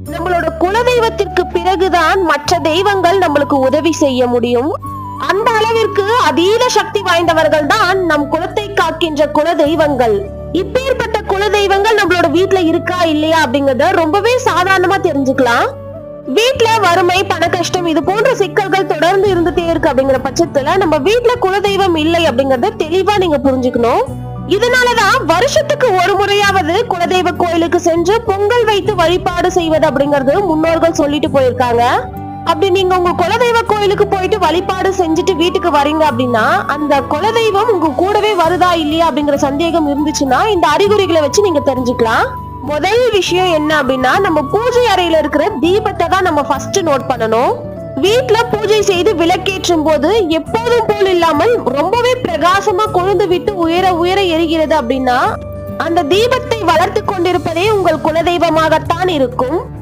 நம்மளோட குலதெய்வத்திற்கு பிறகுதான் மற்ற தெய்வங்கள் நம்மளுக்கு உதவி செய்ய முடியும். அந்த அளவிற்கு அதீத சக்தி வாய்ந்தவர்கள் தான் நம் குலத்தை காக்கின்ற குல தெய்வங்கள். இப்பேற்பட்ட குல தெய்வங்கள் நம்மளோட வீட்டுல இருக்கா இல்லையா அப்படிங்கறத ரொம்பவே சாதாரணமா தெரிஞ்சுக்கலாம். வீட்டுல வறுமை, பண கஷ்டம் இது போன்ற சிக்கல்கள் தொடர்ந்து இருந்துட்டே இருக்கு அப்படிங்கிற பட்சத்துல நம்ம வீட்டுல குலதெய்வம் இல்லை அப்படிங்கறத தெளிவா நீங்க புரிஞ்சுக்கணும். இதனாலதான் வருஷத்துக்கு ஒரு முறையாவது குலதெய்வ கோயிலுக்கு சென்று பொங்கல் வைத்து வழிபாடு செய்வது அப்படிங்கறது முன்னோர்கள் சொல்லிட்டு போயிருக்காங்க. அப்படி நீங்க உங்க குலதெய்வ கோயிலுக்கு போயிட்டு வழிபாடு செஞ்சுட்டு வீட்டுக்கு வரீங்க அப்படின்னா அந்த குலதெய்வம் உங்க கூடவே வருதா இல்லையா அப்படிங்கிற சந்தேகம் இருந்துச்சுன்னா இந்த அறிகுறிகளை வச்சு நீங்க தெரிஞ்சுக்கலாம். முதல் விஷயம் என்ன அப்படின்னா, நம்ம பூஜை அறையில இருக்கிற தீபத்தை தான் நம்ம ஃபர்ஸ்ட் நோட் பண்ணணும். வீட்டுல பூஜை செய்து விளக்கேற்றும் போது எப்போதும் போல் இல்லாமல் ரொம்பவே பிரகாசமா கொழுந்து விட்டு உயர உயர எரிகிறது அப்படின்னா அந்த தீபத்தை வளர்த்து கொண்டிருப்பதே உங்கள் குலதெய்வமாகத்தான் இருக்கும்.